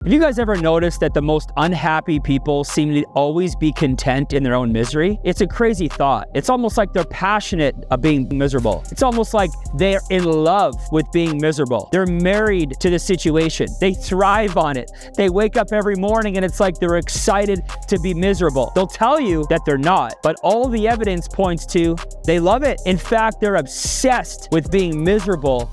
Have you guys ever noticed that the most unhappy people seem to always be content in their own misery? It's a crazy thought. It's almost like they're passionate of being miserable. It's almost like they're in love with being miserable. They're married to the situation. They thrive on it. They wake up every morning and it's like they're excited to be miserable. They'll tell you that they're not, but all the evidence points to they love it. In fact, they're obsessed with being miserable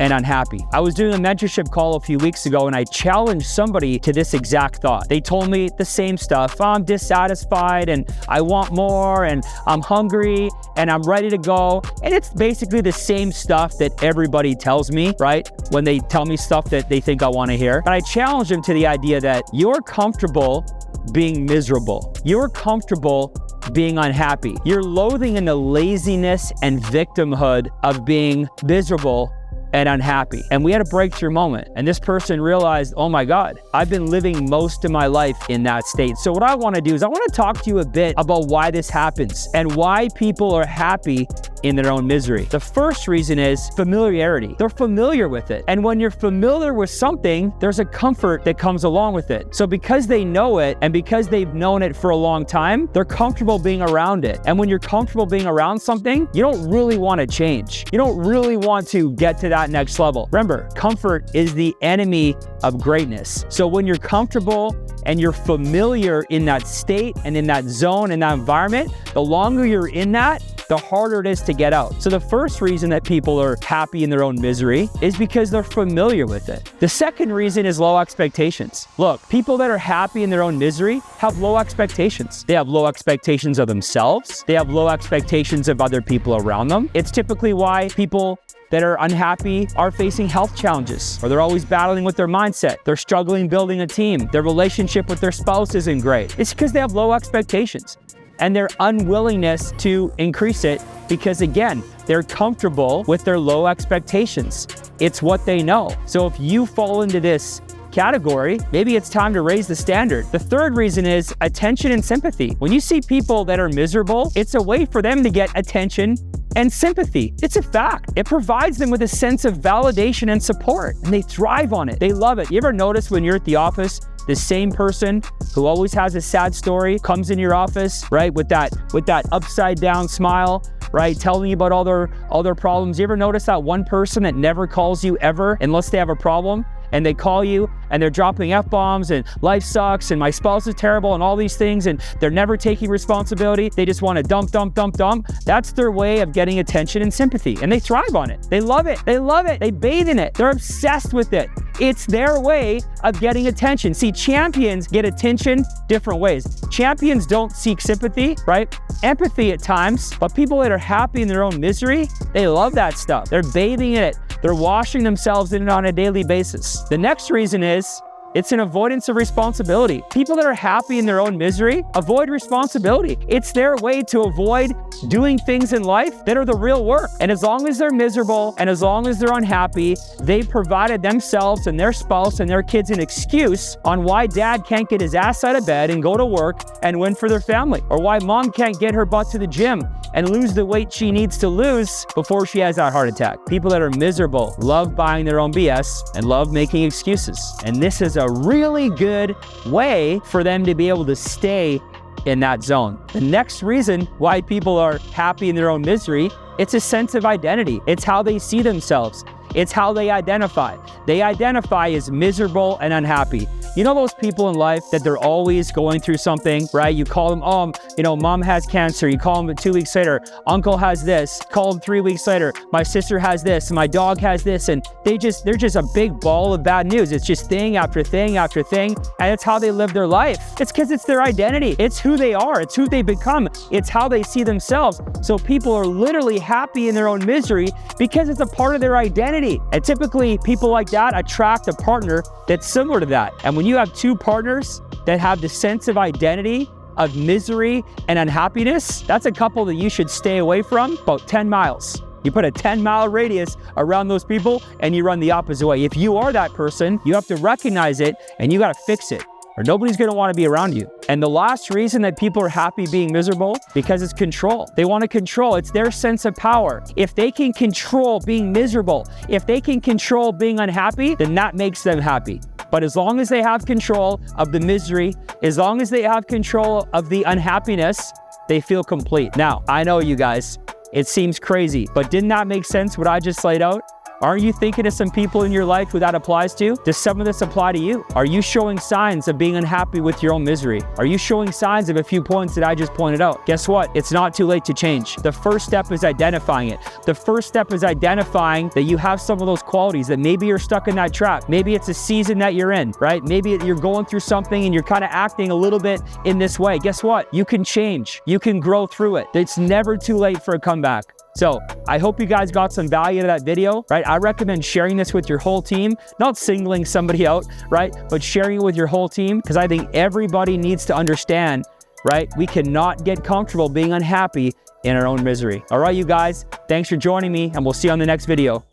and unhappy. I was doing a mentorship call a few weeks ago and I challenged somebody to this exact thought. They told me the same stuff. I'm dissatisfied and I want more and I'm hungry and I'm ready to go. And it's basically the same stuff that everybody tells me, right? When they tell me stuff that they think I want to hear. But I challenged them to the idea that you're comfortable being miserable. You're comfortable being unhappy. You're loathing in the laziness and victimhood of being miserable and unhappy. And we had a breakthrough moment. And this person realized, oh my God, I've been living most of my life in that state. So what I want to do is I want to talk to you a bit about why this happens and why people are happy in their own misery. The first reason is familiarity. They're familiar with it. And when you're familiar with something, there's a comfort that comes along with it. So because they know it and because they've known it for a long time, they're comfortable being around it. And when you're comfortable being around something, you don't really want to change. You don't really want to get to that next level. Remember, comfort is the enemy of greatness. So when you're comfortable and you're familiar in that state and in that zone and that environment, the longer you're in that, the harder it is to get out. So the first reason that people are happy in their own misery is because they're familiar with it. The second reason is low expectations. Look, people that are happy in their own misery have low expectations. They have low expectations of themselves. They have low expectations of other people around them. It's typically why people that are unhappy are facing health challenges, or they're always battling with their mindset. They're struggling building a team. Their relationship with their spouse isn't great. It's because they have low expectations and their unwillingness to increase it because, again, they're comfortable with their low expectations. It's what they know. So if you fall into this category, maybe it's time to raise the standard. The third reason is attention and sympathy. When you see people that are miserable, it's a way for them to get attention and sympathy. It's a fact. It provides them with a sense of validation and support, and they thrive on it. They love it. You ever notice when you're at the office, the same person who always has a sad story comes in your office, right, with that upside down smile, right, telling you about all their problems. You ever notice that one person that never calls you ever unless they have a problem? And they call you and they're dropping F-bombs and life sucks and my spouse is terrible and all these things, and they're never taking responsibility. They just want to dump. That's their way of getting attention and sympathy, and they thrive on it. They love it. They love it. They bathe in it. They're obsessed with it. It's their way of getting attention. See, champions get attention different ways. Champions don't seek sympathy, right? Empathy at times, but people that are happy in their own misery, they love that stuff. They're bathing in it. They're washing themselves in it on a daily basis. The next reason is it's an avoidance of responsibility. People that are happy in their own misery avoid responsibility. It's their way to avoid doing things in life that are the real work. And as long as they're miserable and as long as they're unhappy, they've provided themselves and their spouse and their kids an excuse on why dad can't get his ass out of bed and go to work and win for their family, or why mom can't get her butt to the gym and lose the weight she needs to lose before she has that heart attack. People that are miserable love buying their own BS and love making excuses. And this is a really good way for them to be able to stay in that zone. The next reason why people are happy in their own misery, it's a sense of identity. It's how they see themselves. It's how they identify. They identify as miserable and unhappy. You know those people in life that they're always going through something, right? You call them, mom has cancer. You call them 2 weeks later, uncle has this. Call them 3 weeks later, my sister has this, my dog has this. And they're just a big ball of bad news. It's just thing after thing after thing. And it's how they live their life. It's because it's their identity. It's who they are. It's who they become. It's how they see themselves. So people are literally happy in their own misery because it's a part of their identity. And typically people like that attract a partner that's similar to that. And when you have two partners that have the sense of identity of misery and unhappiness, that's a couple that you should stay away from about 10 miles. You put a 10-mile radius around those people and you run the opposite way. If you are that person, you have to recognize it and you got to fix it, or nobody's going to want to be around you. And the last reason that people are happy being miserable, because it's control. They want to control. It's their sense of power. If they can control being miserable, if they can control being unhappy, then that makes them happy. But as long as they have control of the misery, as long as they have control of the unhappiness, they feel complete. Now, I know you guys, it seems crazy, but didn't that make sense what I just laid out? Aren't you thinking of some people in your life who that applies to? Does some of this apply to you? Are you showing signs of being unhappy with your own misery? Are you showing signs of a few points that I just pointed out? Guess what? It's not too late to change. The first step is identifying it. The first step is identifying that you have some of those qualities, that maybe you're stuck in that trap. Maybe it's a season that you're in, right? Maybe you're going through something and you're kind of acting a little bit in this way. Guess what? You can change. You can grow through it. It's never too late for a comeback. So I hope you guys got some value out of that video, right? I recommend sharing this with your whole team, not singling somebody out, right? But sharing it with your whole team, because I think everybody needs to understand, right? We cannot get comfortable being unhappy in our own misery. All right, you guys, thanks for joining me, and we'll see you on the next video.